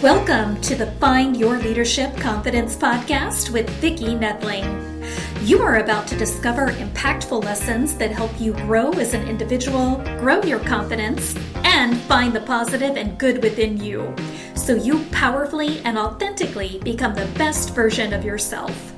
Welcome to the Find Your Leadership Confidence podcast with Vicki Nedling. You are about to discover impactful lessons that help you grow as an individual, grow your confidence, and find the positive and good within you, so you powerfully and authentically become the best version of yourself.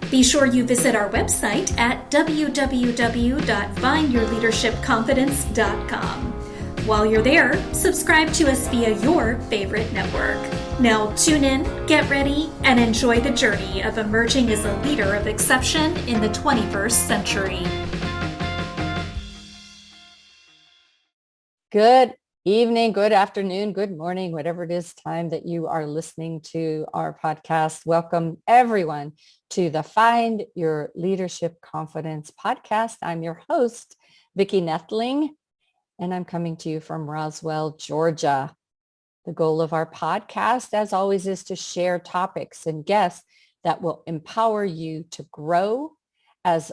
Be sure you visit our website at www.findyourleadershipconfidence.com. While you're there, subscribe to us via your favorite network. Now tune in, get ready, and enjoy the journey of emerging as a leader of exception in the 21st century. Good evening, good afternoon, good morning, whatever it is time that you are listening to our podcast. Welcome everyone to the Find Your Leadership Confidence podcast. I'm your host, Vicki Nedling, and I'm coming to you from Roswell, Georgia. The goal of our podcast, as always, is to share topics and guests that will empower you to grow as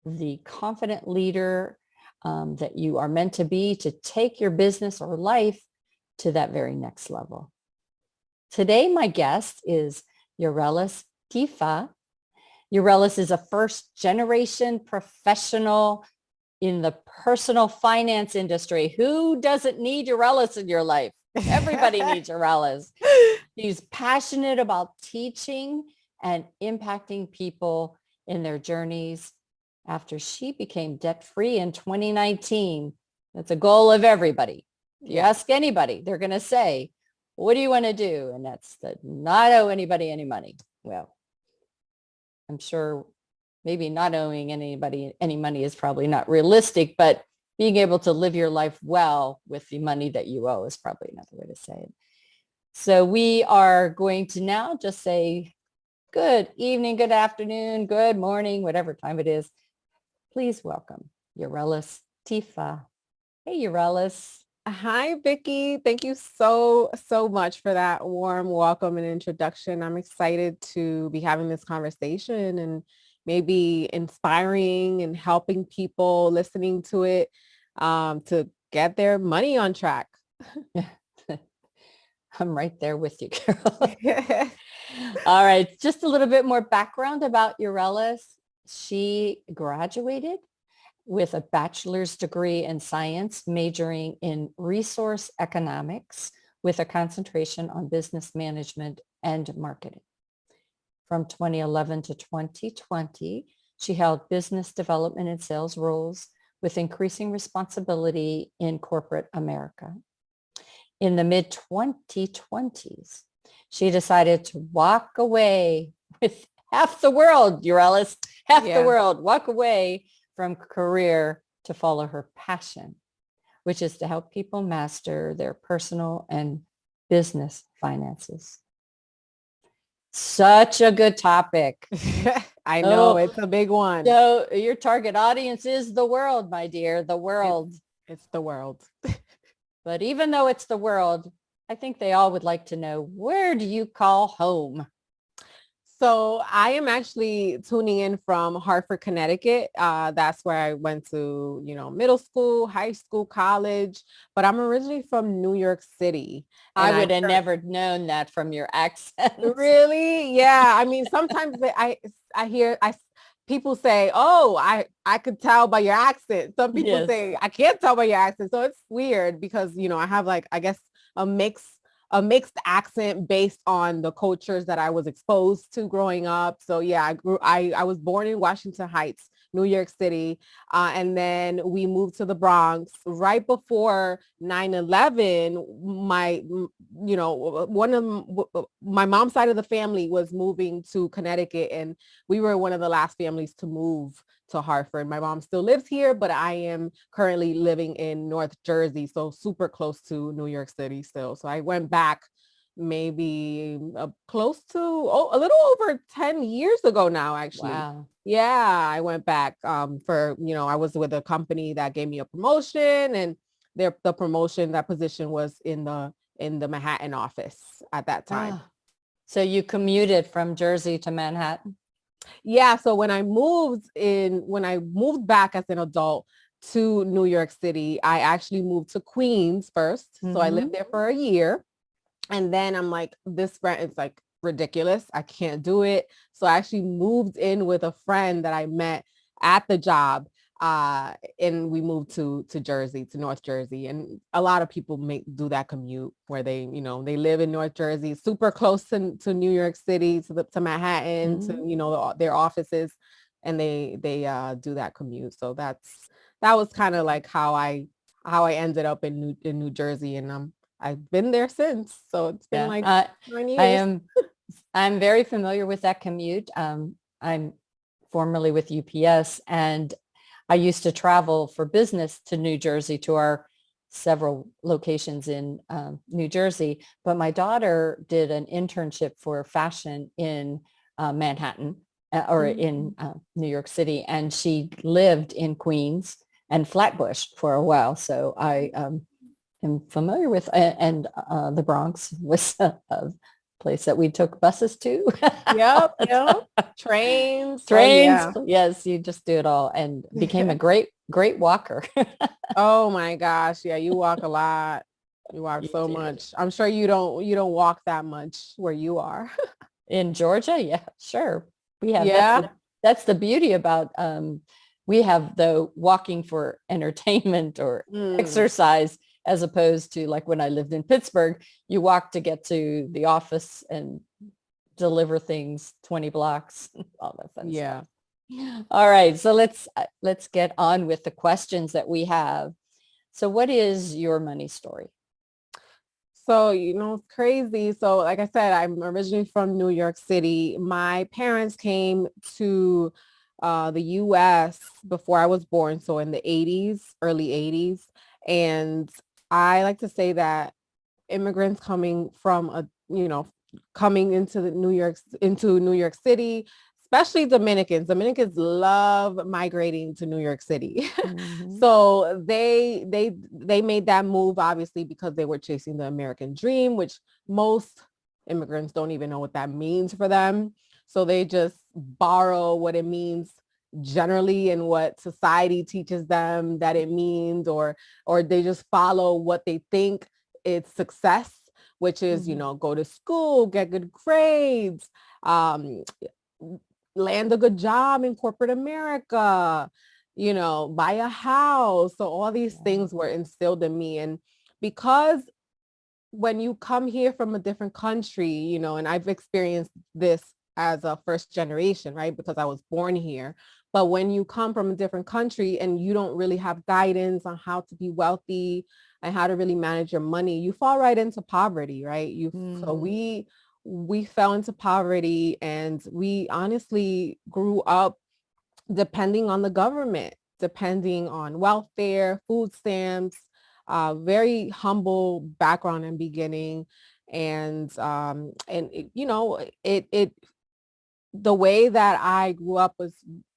the confident leader that you are meant to be, to take your business or life to that very next level. Today, my guest is Yarelys Tifa. Yarelys is a first-generation professional in the personal finance industry. Who doesn't need Yarelys in your life? Everybody needs Yarelys. She's passionate about teaching and impacting people in their journeys after she became debt-free in 2019. That's a goal of everybody. If you ask anybody, they're going to say, what do you want to do? And that's to not owe anybody any money. Well, I'm sure maybe not owing anybody any money is probably not realistic, but being able to live your life well with the money that you owe is probably another way to say it. So we are going to now just say good evening, good afternoon, good morning, whatever time it is. Please welcome Yarelys Tifa. Hey, Yarelys. Hi, Vicki. Thank you so much for that warm welcome and introduction. I'm excited to be having this conversation and maybe inspiring and helping people listening to it to get their money on track. I'm right there with you, girl. All right. Just a little bit more background about Yarelys. She graduated with a bachelor's degree in science, majoring in resource economics with a concentration on business management and marketing. From 2011 to 2020, she held business development and sales roles with increasing responsibility in corporate America. In the mid-2020s, she decided to walk away with half the world, Yarelys, the world, walk away from career to follow her passion, which is to help people master their personal and business finances. Such a good topic. I know, it's a big one. So your target audience is the world, my dear, the world. It's the world. But even though it's the world, I think they all would like to know, where do you call home? So I am actually tuning in from Hartford, Connecticut. That's where I went to, middle school, high school, college, but I'm originally from New York City. I would have never known that from your accent. Really? Yeah. I mean, sometimes I hear people say, oh, I could tell by your accent. Some people say, I can't tell by your accent. So it's weird because, I have I guess a mixed accent based on the cultures that I was exposed to growing up. So yeah, I was born in Washington Heights, New York City. And then we moved to the Bronx right before 9/11. My mom's side of the family was moving to Connecticut, and we were one of the last families to move to Hartford. My mom still lives here, but I am currently living in North Jersey, so super close to New York City still. So I went back maybe close to a little over 10 years ago now, actually. Wow. Yeah, I went back for, I was with a company that gave me a promotion, and the promotion, that position was in the Manhattan office at that time. So you commuted from Jersey to Manhattan? Yeah. So when I moved back as an adult to New York City, I actually moved to Queens first. So I lived there for a year. And then I'm like, this rent is like ridiculous. I can't do it. So I actually moved in with a friend that I met at the job. And we moved to Jersey, to North Jersey. And a lot of people do that commute where they live in North Jersey, super close to New York City, to Manhattan, to, their offices. And they do that commute. So that was kind of like how I ended up in New Jersey. And I've been there since. So it's been like 9 years. I'm very familiar with that commute. I'm formerly with UPS, and I used to travel for business to New Jersey, to our several locations in New Jersey. But my daughter did an internship for fashion in Manhattan or in New York City, and she lived in Queens and Flatbush for a while. So I am familiar with, and the Bronx was a place that we took buses to. Yep. Trains. Trains. Oh, yeah. Yes, you just do it all, and became a great walker. Oh my gosh. Yeah, you walk a lot. You walk so much. I'm sure you don't walk that much where you are. In Georgia? Yeah, sure. We have, that's the beauty about, we have the walking for entertainment or exercise, as opposed to like when I lived in Pittsburgh, you walk to get to the office and deliver things 20 blocks, all that fun stuff. All right. So let's get on with the questions that we have. So what is your money story? So, it's crazy. So like I said, I'm originally from New York City. My parents came to the US before I was born. So in the 80s, early 80s. And I like to say that immigrants coming from coming into New York City, especially Dominicans. Dominicans love migrating to New York City. So they made that move, obviously, because they were chasing the American dream, which most immigrants don't even know what that means for them. So they just borrow what it means generally and what society teaches them that it means, or they just follow what they think it's success, which is, go to school, get good grades, land a good job in corporate America, buy a house. So all these things were instilled in me. And because when you come here from a different country, and I've experienced this as a first generation, right? Because I was born here. But when you come from a different country and you don't really have guidance on how to be wealthy and how to really manage your money, you fall right into poverty, right? So we fell into poverty, and we honestly grew up depending on the government, depending on welfare, food stamps, very humble background and beginning. And it the way that I grew up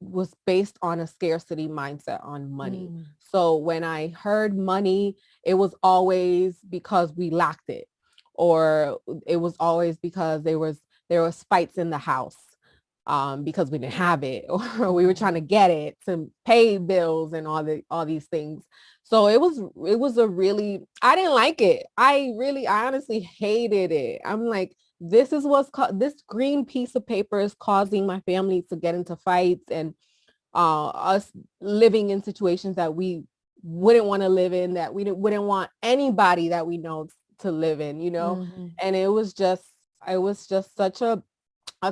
was based on a scarcity mindset on money. So when I heard money, it was always because we lacked it, or it was always because there was fights in the house because we didn't have it, or we were trying to get it to pay bills and all these things. So it was a really, I didn't like it. I honestly hated it. I'm like, this is this green piece of paper is causing my family to get into fights, and us living in situations that we wouldn't want to live in, that we wouldn't want anybody that we know to live in, and it was just such a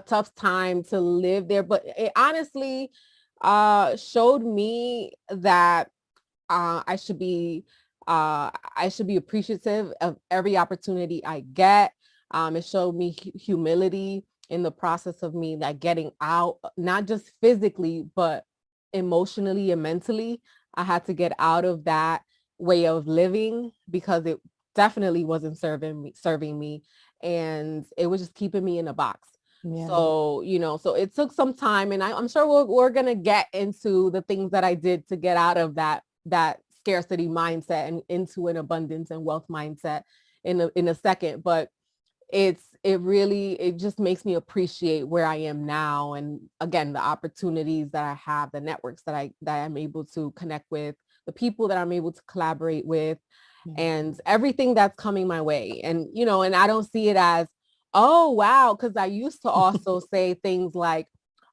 tough time to live there. But it honestly showed me that I should be appreciative of every opportunity I get. It showed me humility in the process of me like getting out, not just physically, but emotionally and mentally. I had to get out of that way of living because it definitely wasn't serving me. And it was just keeping me in a box. So, so it took some time, and I'm sure we're going to get into the things that I did to get out of that scarcity mindset and into an abundance and wealth mindset in a second. But it just makes me appreciate where I am now. And again, the opportunities that I have, the networks that I'm able to connect with, the people that I'm able to collaborate with. and everything that's coming my way. And, and I don't see it as, oh, wow. Cause I used to also say things like,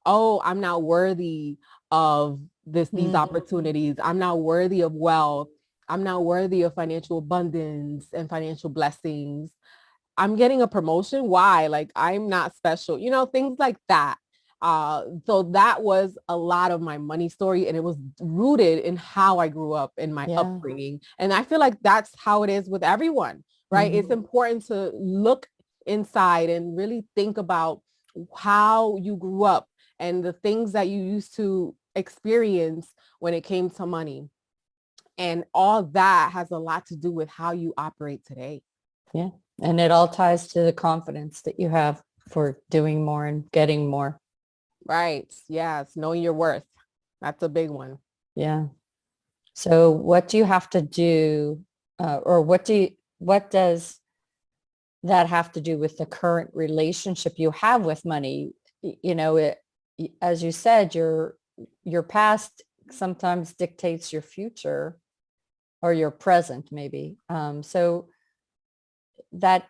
oh, I'm not worthy of these opportunities. I'm not worthy of wealth. I'm not worthy of financial abundance and financial blessings. I'm getting a promotion. Why? Like, I'm not special, things like that. So that was a lot of my money story, and it was rooted in how I grew up in my upbringing. And I feel like that's how it is with everyone, right? It's important to look inside and really think about how you grew up and the things that you used to experience when it came to money. And all that has a lot to do with how you operate today. Yeah. And it all ties to the confidence that you have for doing more and getting more. Right. Yes. Knowing your worth. That's a big one. Yeah. So what do you have to do, or what does that have to do with the current relationship you have with money? As you said, your past sometimes dictates your future, or your present maybe. So that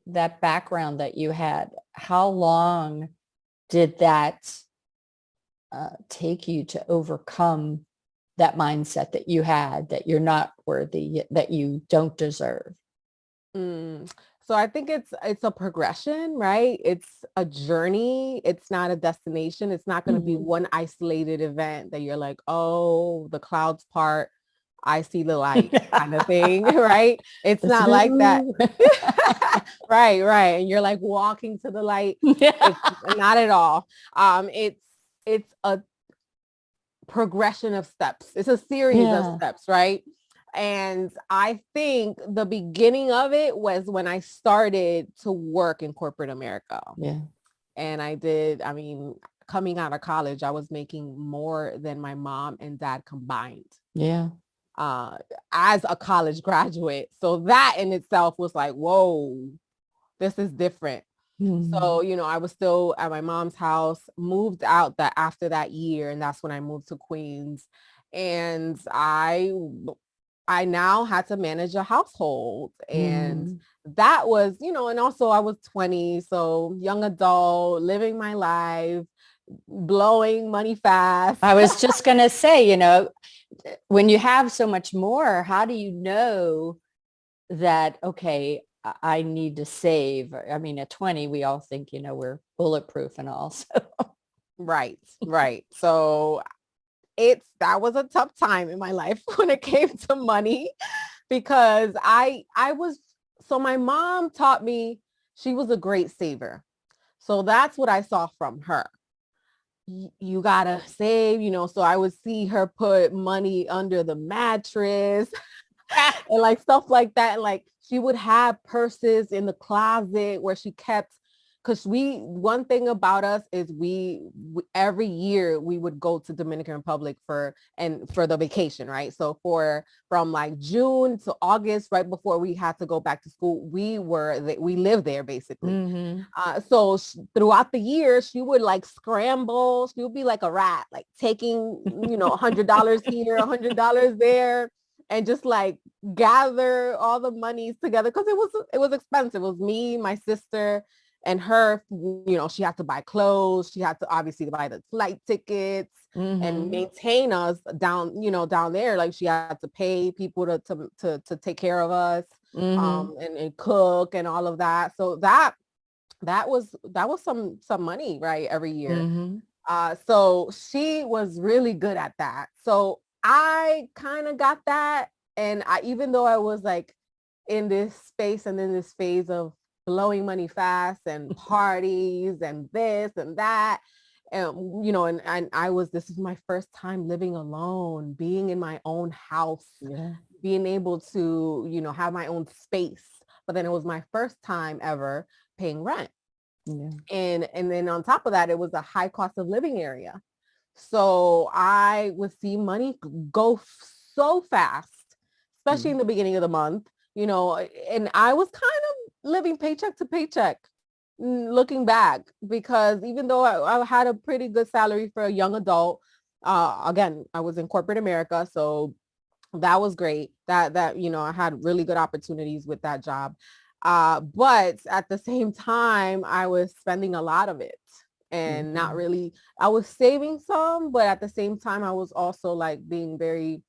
background that you had, how long did that take you to overcome that mindset that you had, that you're not worthy, that you don't deserve? So I think it's a progression, right? It's a journey. It's not a destination. It's not going to be one isolated event that you're like, oh, the clouds part, I see the light kind of thing, right? It's not like that. Right. And you're like walking to the light. It's not at all. It's a progression of steps. It's a series of steps, right? And I think the beginning of it was when I started to work in corporate America. Yeah. And coming out of college, I was making more than my mom and dad combined. Yeah. As a college graduate. So that in itself was like, whoa, this is different. So, I was still at my mom's house, moved out after that year. And that's when I moved to Queens. And I now had to manage a household. And that was, and also I was 20. So young adult, living my life, blowing money fast. I was just going to say, when you have so much more, how do you know that, okay, I need to save? I mean, at 20, we all think, we're bulletproof and all. So. Right. So that was a tough time in my life when it came to money, because my mom taught me, she was a great saver. So that's what I saw from her. You gotta save, so I would see her put money under the mattress and like stuff like that. And like she would have purses in the closet where she kept, because one thing about us is we every year we would go to Dominican Republic for the vacation, right? So from like June to August, right before we had to go back to school, we lived there basically. So throughout the year, she would like scramble. She would be like a rat, like taking, $100 here, $100 there, and just like gather all the monies together, because it was expensive. It was me, my sister, and her. She had to buy clothes. She had to obviously buy the flight tickets and maintain us down there. Like she had to pay people to take care of us, and cook and all of that. So that was some money, right, every year. So she was really good at that. So I kind of got that. And even though I was like in this space and in this phase of blowing money fast and parties and this and that, and this is my first time living alone, being in my own house, being able to, have my own space. But then it was my first time ever paying rent. And then on top of that, it was a high cost of living area. So I would see money go so fast, especially in the beginning of the month, and I was kind of living paycheck to paycheck looking back, because even though I had a pretty good salary for a young adult, again, I was in corporate America. So That was great. That I had really good opportunities with that job. But at the same time, I was spending a lot of it and not really, I was saving some, but at the same time, I was also like being very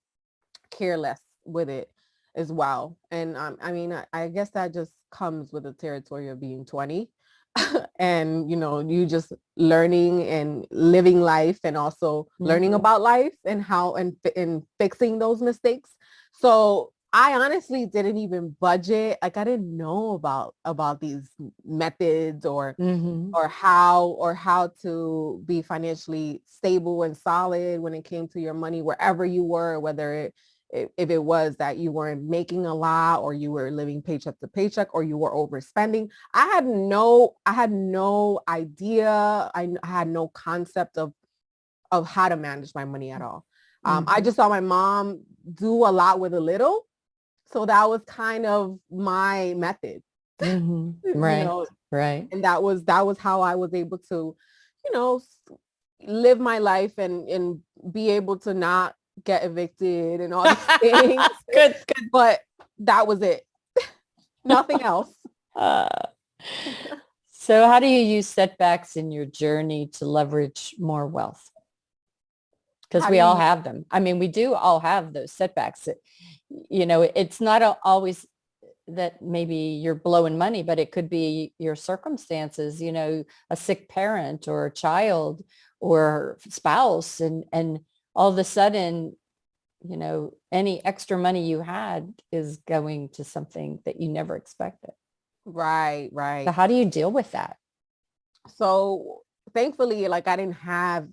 careless with it as well. And I mean, I guess that just comes with the territory of being 20 and you just learning and living life and also learning about life and how and fixing those mistakes. So I honestly didn't even budget. Like I didn't know about these methods or how to be financially stable and solid when it came to your money wherever you were, whether if it was that you weren't making a lot or you were living paycheck to paycheck or you were overspending. I had no idea. I had no concept of how to manage my money at all. I just saw my mom do a lot with a little. So that was kind of my method. Right. Right. And that was how I was able to, live my life and be able to not get evicted and all these things. Good. But that was it. Nothing else. So how do you use setbacks in your journey to leverage more wealth? Because we all have them. I mean, we do all have those setbacks. It's not always that maybe you're blowing money, but it could be your circumstances, a sick parent or a child or spouse. And all of a sudden, any extra money you had is going to something that you never expected. Right. So how do you deal with that? So thankfully, like I didn't have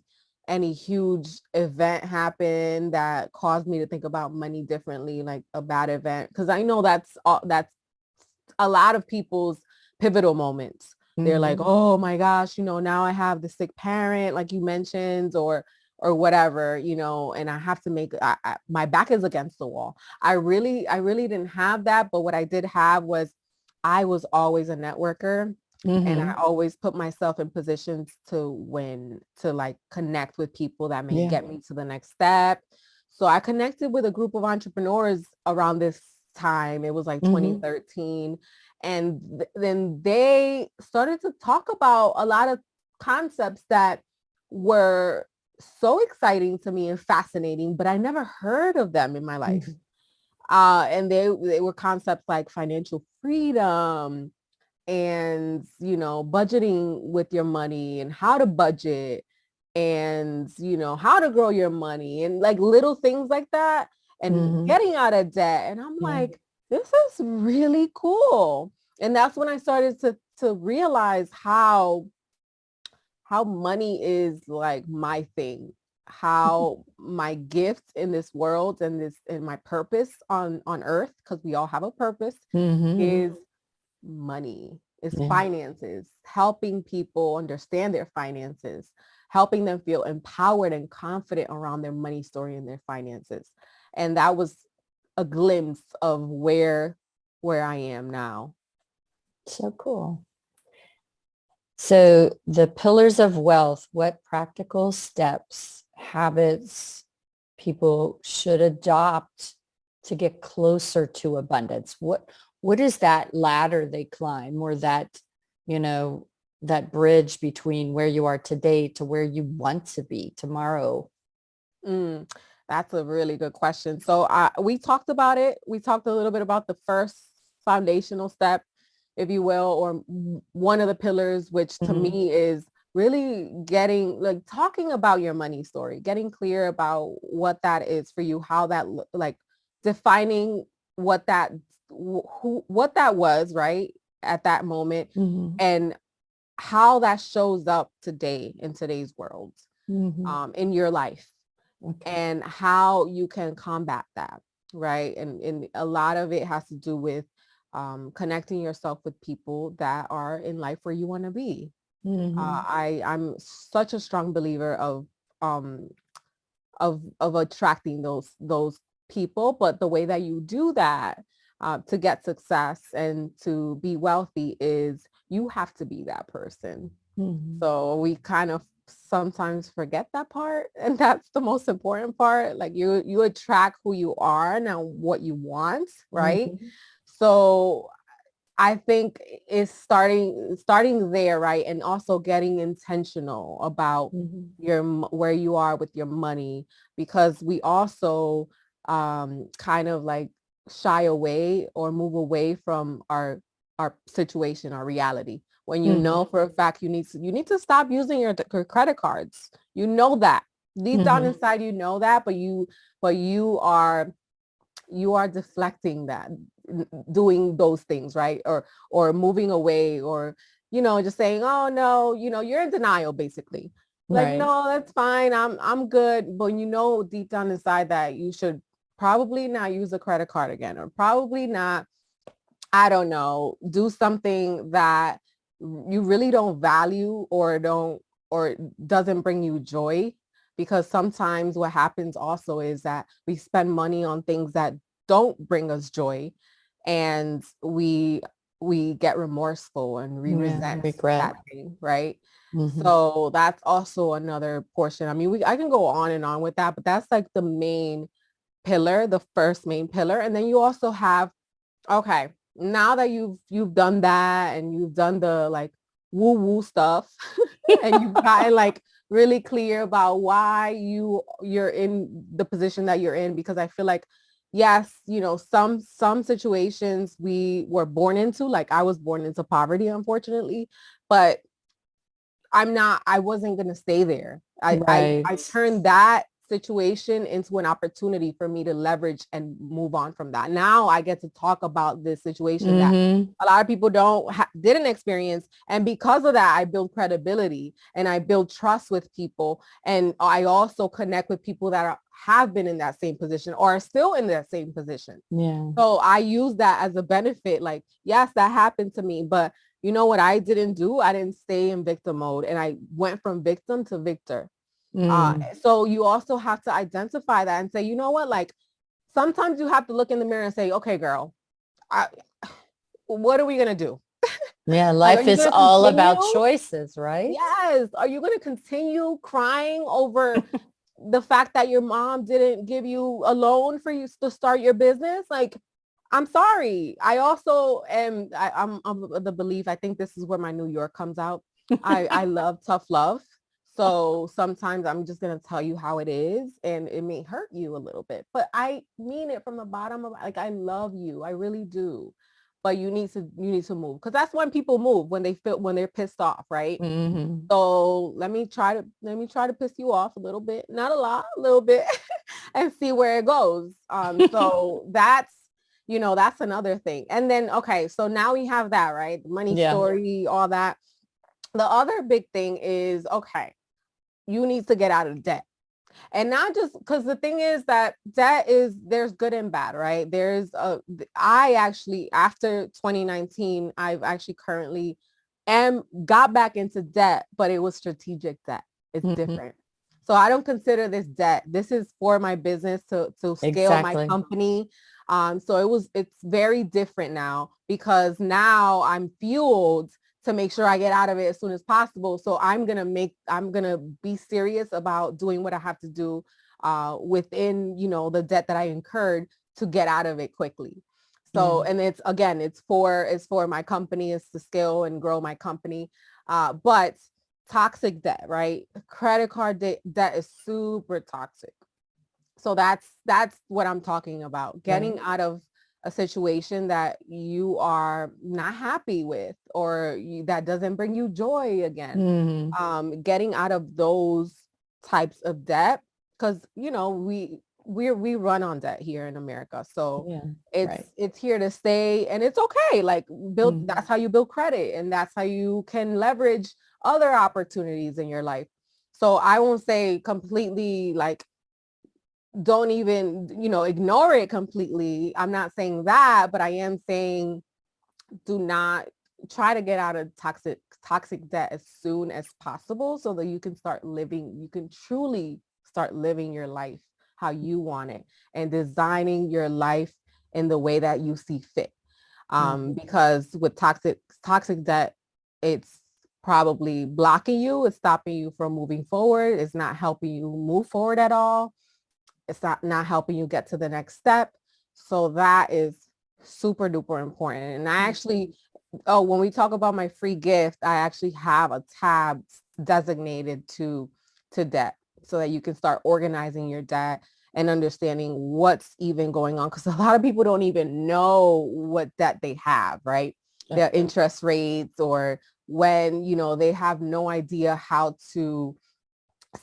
any huge event happen that caused me to think about money differently, like a bad event. Because I know that's a lot of people's pivotal moments. They're like, oh my gosh, now I have the sick parent, like you mentioned, or whatever, and I have to make, my back is against the wall. I really didn't have that. But what I did have was I was always a networker. And I always put myself in positions to win, to like connect with people that may get me to the next step. So I connected with a group of entrepreneurs around this time. It was like 2013. And then they started to talk about a lot of concepts that were so exciting to me and fascinating, but I never heard of them in my life. And they were concepts like financial freedom, and budgeting with your money and how to budget, and how to grow your money and like little things like that, and getting out of debt. And I'm like, this is really cool. And that's when I started to realize how money is like my thing, how my gift in this world and my purpose on earth, because we all have a purpose, is money, is finances, helping people understand their finances, helping them feel empowered and confident around their money story and their finances. And that was a glimpse of where I am now. So cool. So the pillars of wealth, what practical steps, habits people should adopt to get closer to abundance? What is that ladder they climb, or that, that bridge between where you are today to where you want to be tomorrow? That's a really good question. So we talked about it. We talked a little bit about the first foundational step, if you will, or one of the pillars, which to me is really talking about your money story, getting clear about what that is for you, how that like defining what that was right at that moment, and how that shows up today in today's world, in your life, and how you can combat that, right? And a lot of it has to do with connecting yourself with people that are in life where you want to be. I'm such a strong believer of attracting those people, but the way that you do that to get success and to be wealthy is you have to be that person. So we kind of sometimes forget that part. And that's the most important part. Like you attract who you are, now what you want, right? Mhm. So I think it's starting there, right? And also getting intentional about Mhm. where you are with your money, because we also kind of like shy away or move away from our situation, our reality. When you know for a fact you need to stop using your credit cards. You know that. Deep down Mhm. inside you know that, but you are deflecting that, doing those things, right? Or moving away, or just saying, oh no, you're in denial basically. Like, Right. no, that's fine, I'm good. But deep down inside that you should probably not use a credit card again, or probably not, I don't know, do something that you really don't value, or doesn't bring you joy. Because sometimes what happens also is that we spend money on things that don't bring us joy, and we get remorseful and we Yeah. resent Regret. that thing, right? Mhm. So that's also another portion. I mean, I can go on and on with that, but that's like the main pillar, the first main pillar. And then you also have, okay, now that you've done that, and you've done the like woo woo stuff, and you've gotten like really clear about why you're in the position that you're in. Because I feel like, yes, some situations we were born into, like I was born into poverty, unfortunately, but I wasn't going to stay there. I Right. turned that situation into an opportunity for me to leverage and move on from that. Now I get to talk about this situation that Mhm. a lot of people didn't experience. And because of that, I build credibility and I build trust with people. And I also connect with people that have been in that same position or are still in that same position. Yeah. So I use that as a benefit. Like, yes, that happened to me, but you know what I didn't do? I didn't stay in victim mode, and I went from victim to victor. Mm. So you also have to identify that and say, you know what, like sometimes you have to look in the mirror and say, okay, girl, I, what are we going to do? Yeah. Like, are Life you is going to all about continue? choices, right? Yes. Are you going to continue crying over the fact that your mom didn't give you a loan for you to start your business? Like, I'm sorry. I also am, I'm of the belief, I think this is where my New York comes out. I love tough love. So sometimes I'm just going to tell you how it is, and it may hurt you a little bit, but I mean it from the bottom of, like, I love you. I really do. But you need to move, because that's when people move, when they're pissed off, right? Mhm. So let me try to piss you off a little bit, not a lot, a little bit, and see where it goes. So that's another thing. And then, okay, so now we have that, right? The money Yeah. story, all that. The other big thing is, okay, you need to get out of debt. And not just because the thing is that there's good and bad, right? I actually, after 2019, I've actually currently got back into debt, but it was strategic debt. It's Mhm. different. So I don't consider this debt. This is for my business to scale my Exactly. company. It's very different now, because now I'm fueled to make sure I get out of it as soon as possible. So I'm gonna be serious about doing what I have to do within, the debt that I incurred, to get out of it quickly. Yeah. So, and it's for my company, is to scale and grow my company. But toxic debt, right? Credit card debt is super toxic. So that's what I'm talking about. Right. Getting out of a situation that you are not happy with, or that doesn't bring you joy again. Mhm. Getting out of those types of debt, because we run on debt here in America. So Yeah. it's Right. it's here to stay, and it's okay. Like, Mhm. that's how you build credit, and that's how you can leverage other opportunities in your life. So I won't say completely, like, don't even, ignore it completely. I'm not saying that, but I am saying, do not try to get out of toxic debt as soon as possible, so that you can truly start living your life how you want it, and designing your life in the way that you see fit. Yeah. Because with toxic debt, it's probably blocking you. It's stopping you from moving forward. It's not helping you move forward at all. It's not helping you get to the next step. So that is super duper important. And I actually, when we talk about my free gift, I actually have a tab designated to debt so that you can start organizing your debt and understanding what's even going on. Because a lot of people don't even know what debt they have, right? Their interest rates, or when, they have no idea how to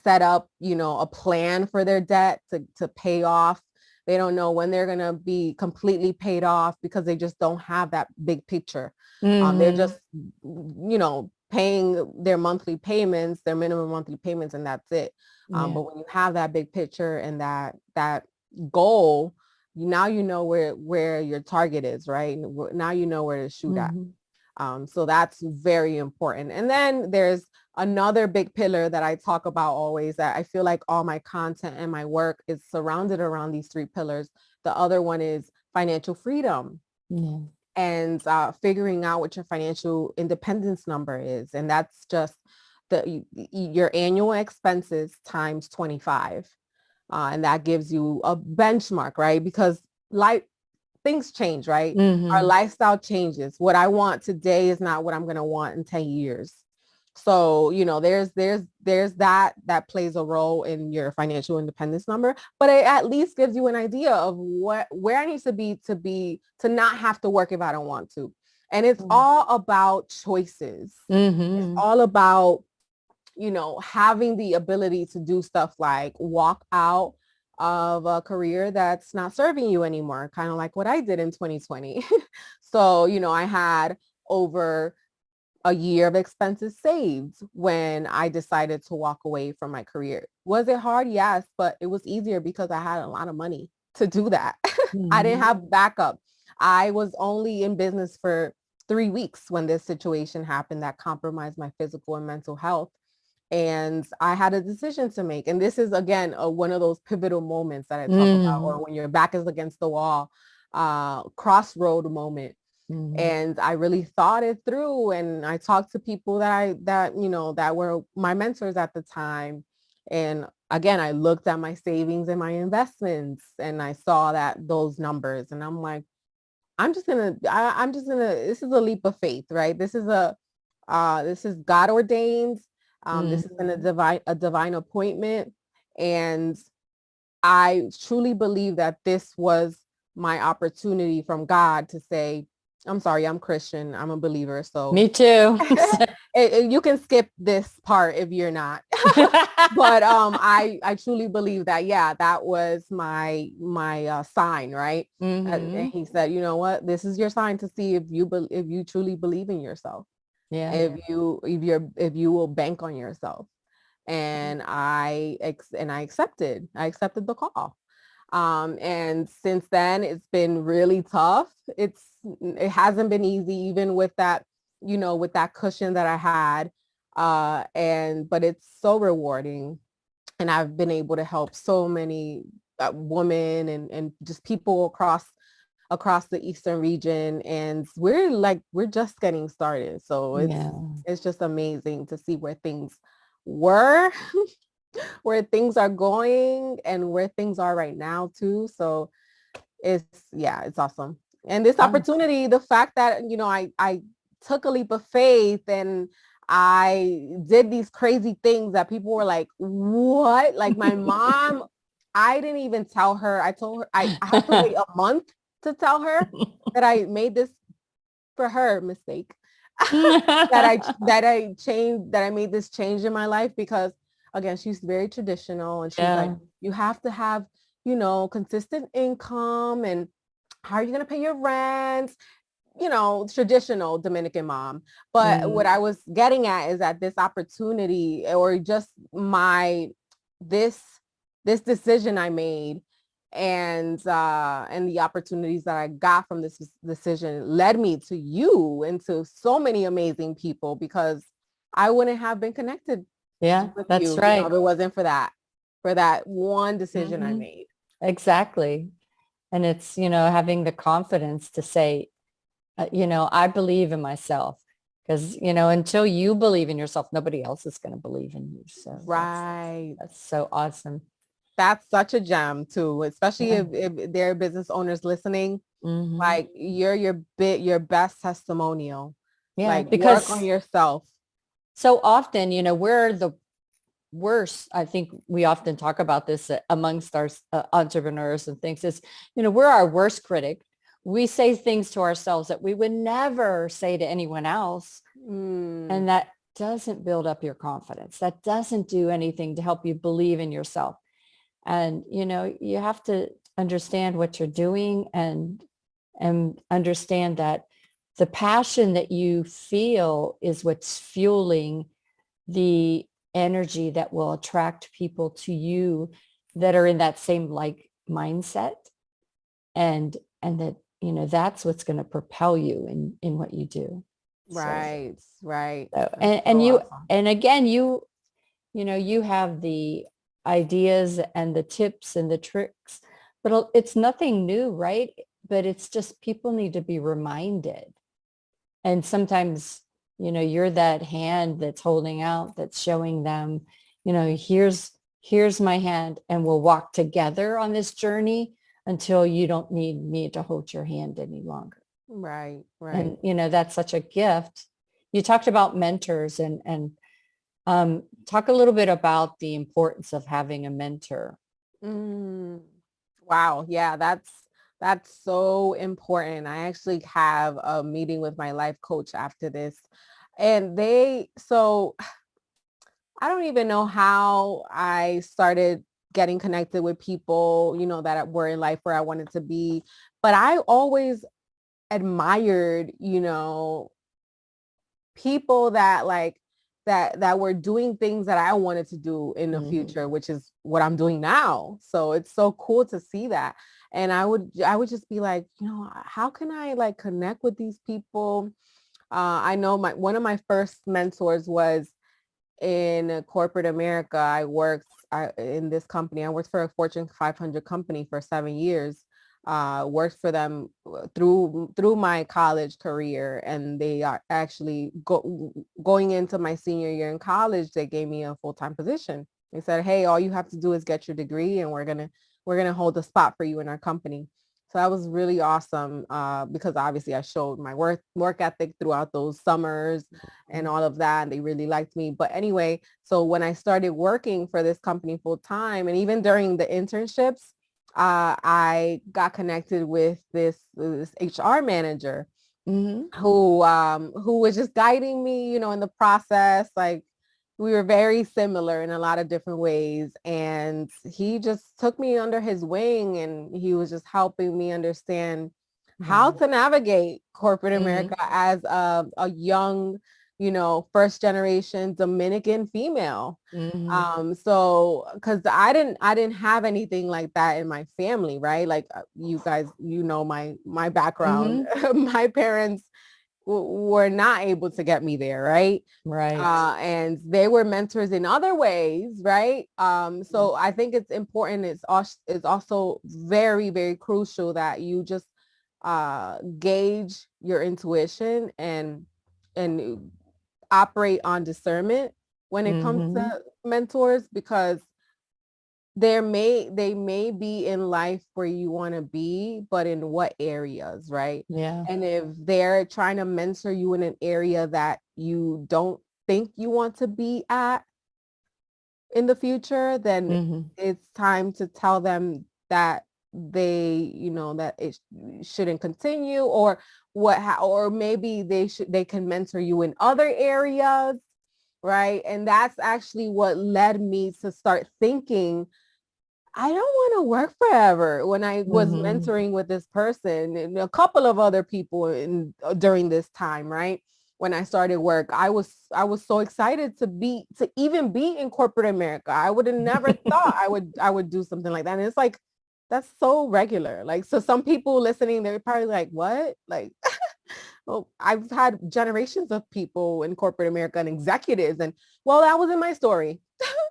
set up, a plan for their debt to pay off. They don't know when they're going to be completely paid off because they just don't have that big picture. They're just, paying their monthly payments, their minimum monthly payments, and that's it. But when you have that big picture and that goal, now you know where your target is, right? Now you know where to shoot at. So that's very important. And then there's another big pillar that I talk about always, that I feel like all my content and my work is surrounded around these three pillars. The other one is financial freedom. And figuring out what your financial independence number is. And that's just your annual expenses times 25. And that gives you a benchmark, right? Because things change, right? Our lifestyle changes. What I want today is not what I'm going to want in 10 years. So, there's that plays a role in your financial independence number, but it at least gives you an idea of where I need to be to not have to work if I don't want to. And it's all about choices. It's all about, having the ability to do stuff like walk out of a career that's not serving you anymore, kind of like what I did in 2020. So, I had over a year of expenses saved when I decided to walk away from my career. Was it hard? Yes, but it was easier because I had a lot of money to do that. I didn't have backup. I was only in business for 3 weeks when this situation happened that compromised my physical and mental health. And I had a decision to make. And this is, again, one of those pivotal moments that I talk about, or when your back is against the wall, crossroad moment. And I really thought it through. And I talked to people that were my mentors at the time. And again, I looked at my savings and my investments, and I saw those numbers, and I'm like, this is a leap of faith, right? This is God ordained. This has been a divine appointment. And I truly believe that this was my opportunity from God to say, I'm sorry, I'm Christian, I'm a believer. So me too. You can skip this part if you're not. But I truly believe that, that was my sign, right? And he said, you know what, this is your sign to see if you truly believe in yourself. If you will bank on yourself. And I accepted the call. And since then it's been really tough. It hasn't been easy, even with that, with that cushion that I had. But it's so rewarding. And I've been able to help so many women and just people across the Eastern region. And we're just getting started. So it's just amazing to see where things were, where things are going, and where things are right now too. So it's awesome. And this opportunity, the fact that, I took a leap of faith and I did these crazy things that people were like, what? Like my mom, I didn't even tell her. I told her I had to wait a month to tell her that I made this, for her, mistake. that I made this change in my life, because again, she's very traditional, and she's like, you have to have, consistent income, and how are you going to pay your rent? Traditional Dominican mom. But what I was getting at is that this opportunity, or just this decision I made, and the opportunities that I got from this decision led me to you and to so many amazing people, because I wouldn't have been connected. That's you, right. If it wasn't for that one decision I made. Exactly. And it's, having the confidence to say, I believe in myself. because, you know, until you believe in yourself, nobody else is going to believe in you. So Right. that's so awesome. That's such a gem too, especially Yeah. if there are business owners listening. Mm-hmm. Like you're your best testimonial. Yeah, Like work on because yourself. so often, you know, we're the worst. I think we often talk about this amongst our entrepreneurs and things is, you know, we're our worst critic. We say things to ourselves that we would never say to anyone else. Mm, And that doesn't build up your confidence. That doesn't do anything to help you believe in yourself. And, you know, you have to understand what you're doing and understand that the passion that you feel is what's fueling the energy that will attract people to you that are in that same like mindset. And that, you know, that's what's going to propel you in what you do. right, right. So, That's and so you, awesome. and again, you know, you have the ideas and the tips and the tricks, but it's nothing new, right? But it's just people need to be reminded. And sometimes, you know, you're that hand that's holding out, that's showing them, you know, here's my hand, and we'll walk together on this journey until you don't need me to hold your hand any longer. Right, right. And, you know, that's such a gift. You talked about mentors and talk a little bit about the importance of having a mentor. Mm, wow. Yeah, that's so important. I actually have a meeting with my life coach after this. And so I don't even know how I started getting connected with people, you know, that were in life where I wanted to be. But I always admired, you know, people that that were doing things that I wanted to do in the Mm-hmm. future, which is what I'm doing now. So it's so cool to see that. And I would just be like, you know, how can I like connect with these people? I know one of my first mentors was in corporate America. In this company. I worked for a Fortune 500 company for 7 years. Worked for them through my college career, and they are actually going into my senior year in college. They gave me a full-time position. They said, "Hey, all you have to do is get your degree, and we're gonna hold a spot for you in our company." So that was really awesome because obviously I showed my work ethic throughout those summers and all of that. And they really liked me. But anyway, so when I started working for this company full time, and even during the internships, I got connected with this HR manager Mm-hmm. who was just guiding me, you know, in the process. Like we were very similar in a lot of different ways. And he just took me under his wing, and he was just helping me understand how Wow. to navigate corporate Mm-hmm. America as a young, you know, first generation Dominican female. Mm-hmm. So because I didn't have anything like that in my family, right? Like you guys, you know, my background. Mm-hmm. My parents were not able to get me there, right? Right. And they were mentors in other ways, right? So I think it's important. It's also very, very crucial that you just gauge your intuition and operate on discernment when it comes Mm-hmm. to mentors, because they may be in life where you want to be, but in what areas, right? Yeah. And if they're trying to mentor you in an area that you don't think you want to be at in the future, then Mm-hmm. it's time to tell them that that it shouldn't continue, or or maybe they can mentor you in other areas, right? And that's actually what led me to start thinking I don't want to work forever. When I was Mm-hmm. mentoring with this person and a couple of other people during this time, right? When I started work, I was so excited to even be in corporate America. I would have never thought I would do something like that. And it's like that's so regular. Like so some people listening, they're probably like, what? Like well, I've had generations of people in corporate America and executives, and well, that wasn't my story.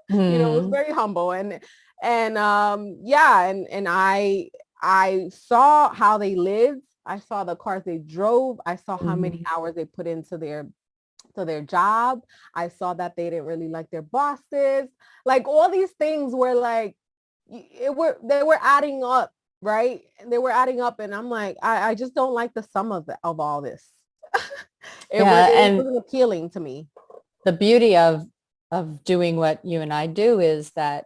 It was Mm-hmm. very humble, and yeah, and I saw how they lived. I saw the cars they drove. I saw how many Mm-hmm. hours they put into to their job. I saw that they didn't really like their bosses. Like all these things were like, they were adding up, right? They were adding up. And I'm like, I just don't like the sum of all this. It wasn't appealing to me. The beauty of doing what you and I do is that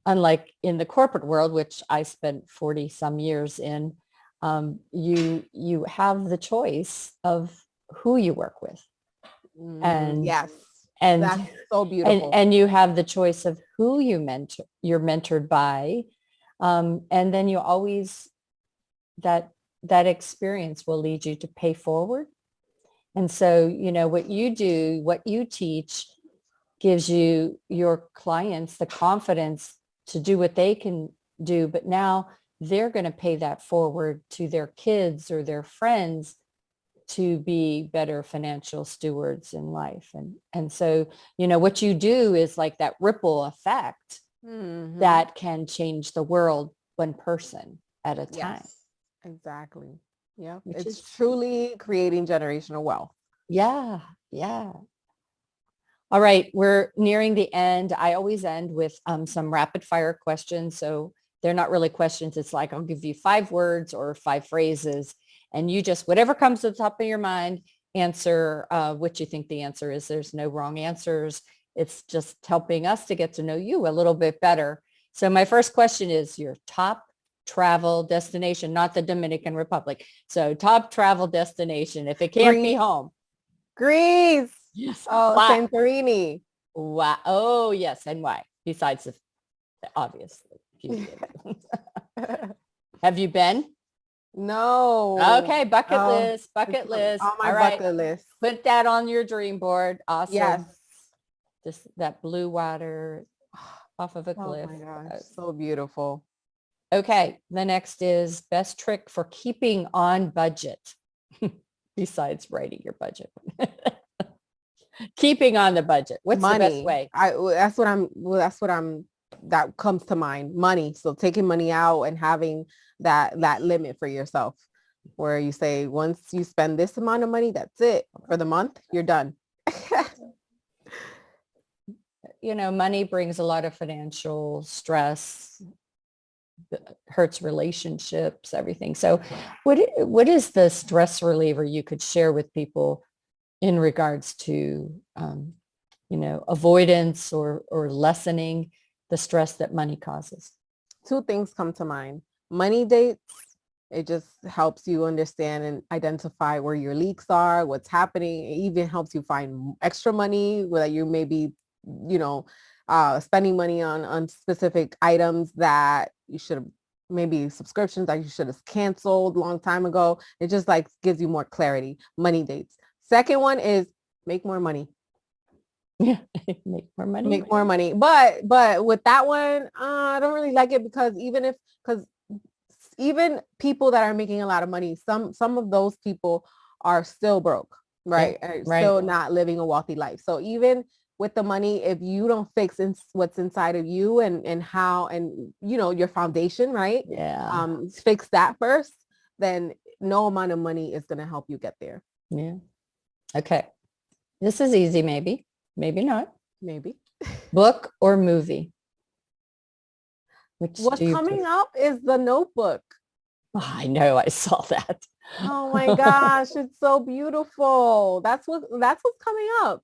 unlike in the corporate world, which I spent 40 some years in, you have the choice of who you work with. And yes, and that's so beautiful. And you have the choice of who you're mentored by. And then you always, that experience will lead you to pay forward. And so, what you do, what you teach gives your clients the confidence to do what they can do. But now they're going to pay that forward to their kids or their friends to be better financial stewards in life. And so, what you do is like that ripple effect that can change the world one person at a time. Yes, exactly. Yeah. It's truly creating generational wealth. Yeah. Yeah. All right. We're nearing the end. I always end with some rapid fire questions. So they're not really questions. It's like, I'll give you 5 words or 5 phrases, and you just, whatever comes to the top of your mind, answer what you think the answer is. There's no wrong answers. It's just helping us to get to know you a little bit better. So my first question is your top travel destination, not the Dominican Republic. So top travel destination, if it can't be home. Greece. Yes. Oh, Santorini. Wow. Oh, yes. And why? Besides the obvious. Have you been? No. Okay. Bucket list. On my bucket list. Put that on your dream board. Awesome. Yes. Just that blue water off of a cliff. Oh my gosh. So beautiful. Okay. The next is best trick for keeping on budget. Besides writing your budget. Keeping on the budget. What's money. The best way? That comes to mind. Money. So taking money out and having that limit for yourself, where you say, once you spend this amount of money, that's it for the month, you're done. Money brings a lot of financial stress, hurts relationships, everything. So what is the stress reliever you could share with people in regards to, avoidance or lessening the stress that money causes? 2 things come to mind. Money dates. It just helps you understand and identify where your leaks are, what's happening. It even helps you find extra money where you may be, spending money on specific items that you should have, maybe subscriptions that you should have canceled a long time ago. It just like gives you more clarity. Money dates. Second one is make more money. Yeah, make more money. But with that one, I don't really like it because even people that are making a lot of money, some of those people are still broke, right? Yeah, are still not living a wealthy life. So even with the money, if you don't fix what's inside of you and how, and your foundation, right? Yeah. Fix that first, then no amount of money is going to help you get there. Yeah. Okay. This is easy. Maybe not. Maybe. Book or movie? What's coming up is The Notebook. Oh, I know. I saw that. Oh my gosh. It's so beautiful. That's what's coming up.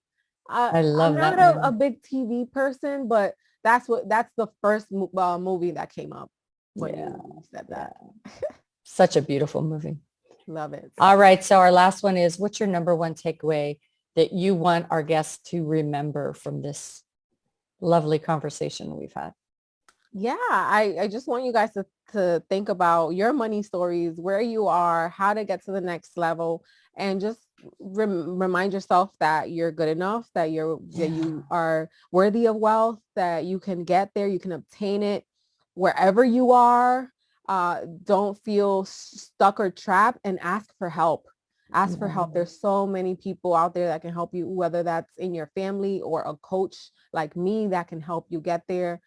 I love I'm that. not a big TV person, but that's the first movie that came up when you said that. Such a beautiful movie. Love it. All right. So our last one is, what's your number one takeaway that you want our guests to remember from this lovely conversation we've had? Yeah, I just want you guys to think about your money stories, where you are, how to get to the next level, and just remind yourself that you're good enough, that you are worthy of wealth, that you can get there, you can obtain it wherever you are. Don't feel stuck or trapped, and ask for help. Ask for help. There's so many people out there that can help you, whether that's in your family or a coach like me that can help you get there.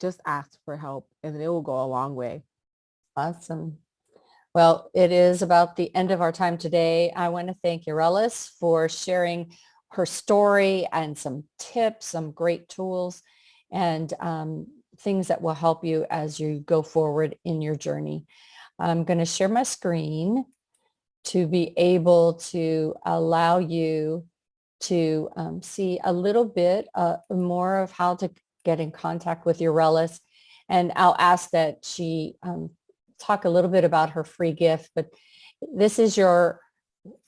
Just ask for help and it will go a long way. Awesome. Well, it is about the end of our time today. I want to thank Yarelys for sharing her story and some tips, some great tools, and things that will help you as you go forward in your journey. I'm going to share my screen to be able to allow you to see a little bit more of how to get in contact with Yarelys. And I'll ask that she talk a little bit about her free gift, but this is your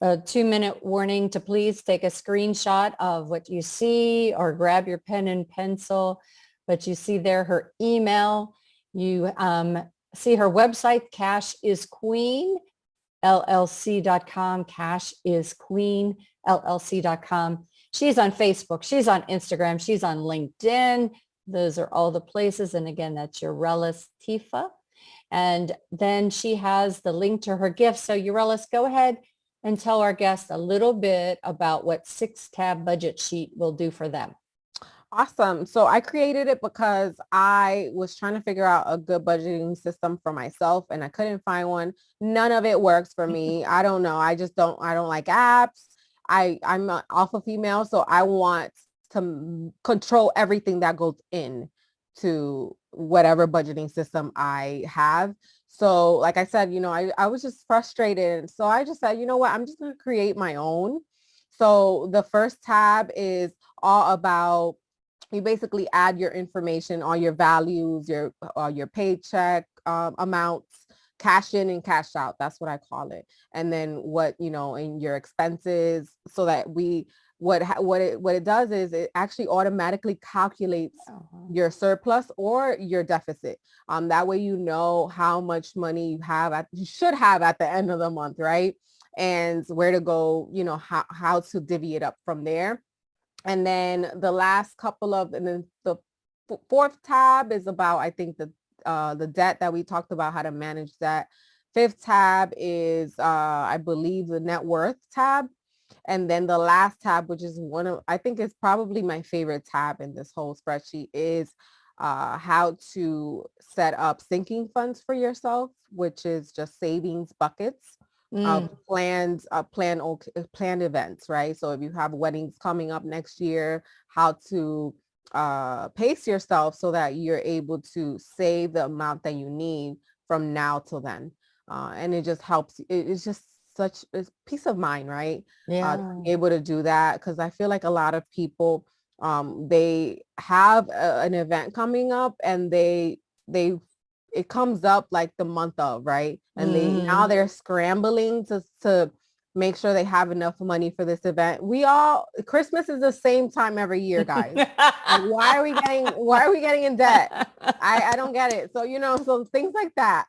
2-minute warning to please take a screenshot of what you see or grab your pen and pencil. But you see there her email. You see her website, Cash is Queen, LLC.com, Cash is Queen, LLC.com. She's on Facebook. She's on Instagram. She's on LinkedIn. Those are all the places. And again, that's Yarelys Tifa. And then she has the link to her gift. So Yarelys, go ahead and tell our guests a little bit about what 6-tab budget sheet will do for them. Awesome. So I created it because I was trying to figure out a good budgeting system for myself and I couldn't find one. None of it works for me. I don't know. I don't like apps. I'm an alpha female, so I want to control everything that goes in to whatever budgeting system I have. So like I said, I was just frustrated. So I just said, you know what, I'm just going to create my own. So the first tab is all about, you basically add your information, all your values, your paycheck amounts, cash in and cash out. That's what I call it. And then what, in your expenses, so that what it does is it actually automatically calculates your surplus or your deficit. That way, how much money you should have at the end of the month, right? And where to go, how to divvy it up from there. And then the last and then the fourth tab is about, I think, the debt that we talked about, how to manage that. Fifth tab is, I believe, the net worth tab. And then the last tab, which is I think is probably my favorite tab in this whole spreadsheet, is how to set up sinking funds for yourself, which is just savings buckets. Planned events, right? So if you have weddings coming up next year, how to pace yourself so that you're able to save the amount that you need from now till then. And it just helps. It's just such a peace of mind, right? Yeah. To be able to do that, because I feel like a lot of people, they have an event coming up and it comes up like the month of, right? And now they're scrambling to make sure they have enough money for this event. Christmas is the same time every year, guys. And why are we getting in debt? I don't get it. So, so things like that.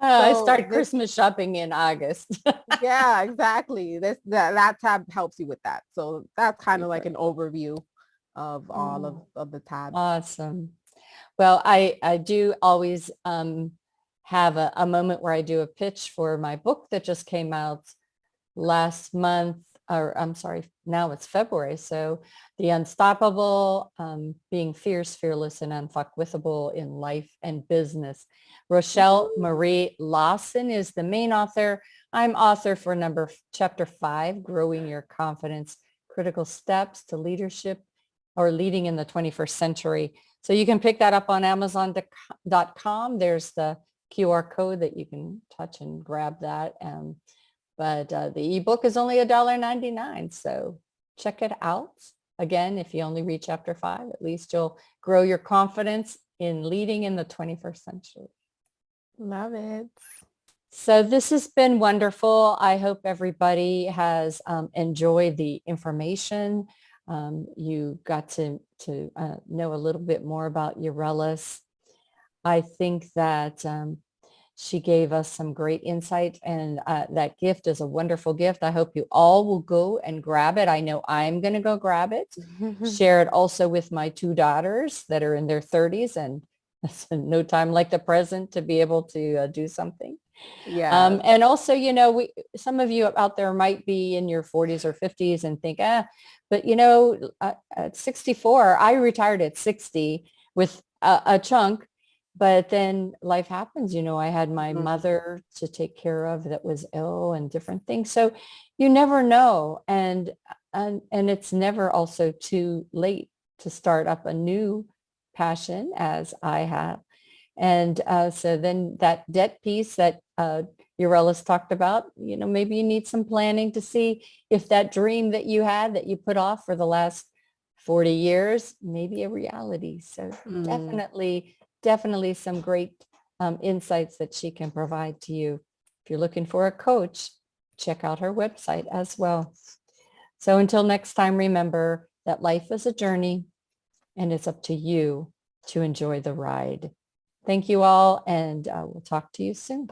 I start Christmas shopping in August. Yeah, exactly. That tab helps you with that. So that's kind of like an overview of all of the tabs. Awesome. Well, I do always have a moment where I do a pitch for my book that just came out last month, or I'm sorry, now it's February. So The Unstoppable, Being Fierce, Fearless, and Unfuckwithable in Life and Business. Rochelle Marie Lawson is the main author. I'm author for chapter 5, Growing Your Confidence, Critical Steps to Leadership or Leading in the 21st Century. So you can pick that up on Amazon.com. There's the QR code that you can touch and grab that. But the ebook is only $1.99. So check it out. Again, if you only read chapter 5, at least you'll grow your confidence in leading in the 21st century. Love it. So this has been wonderful. I hope everybody has enjoyed the information. You got to know a little bit more about Yarelys. I think that she gave us some great insight, and that gift is a wonderful gift. I hope you all will go and grab it. I know I'm going to go grab it. Share it also with my 2 daughters that are in their 30s, and no time like the present to be able to do something. Yeah. And also, some of you out there might be in your 40s or 50s and think, but at 64, I retired at 60 with a chunk. But then life happens, I had my Mhm. mother to take care of that was ill and different things. So you never know. And it's never also too late to start up a new passion as I have. And so then that debt piece that Yarelys talked about, maybe you need some planning to see if that dream that you had that you put off for the last 40 years, maybe a reality. So Mm. definitely some great insights that she can provide to you. If you're looking for a coach, check out her website as well. So until next time, remember that life is a journey and it's up to you to enjoy the ride. Thank you all, and we'll talk to you soon.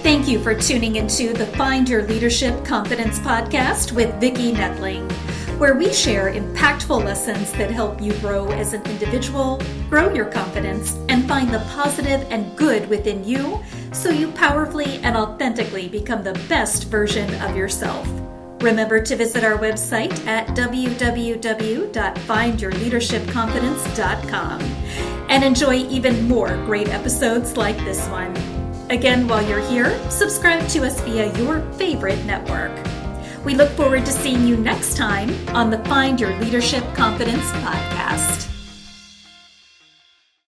Thank you for tuning into the Find Your Leadership Confidence podcast with Vicki Nedling, where we share impactful lessons that help you grow as an individual, grow your confidence, and find the positive and good within you so you powerfully and authentically become the best version of yourself. Remember to visit our website at www.findyourleadershipconfidence.com and enjoy even more great episodes like this one. Again, while you're here, subscribe to us via your favorite network. We look forward to seeing you next time on the Find Your Leadership Confidence podcast.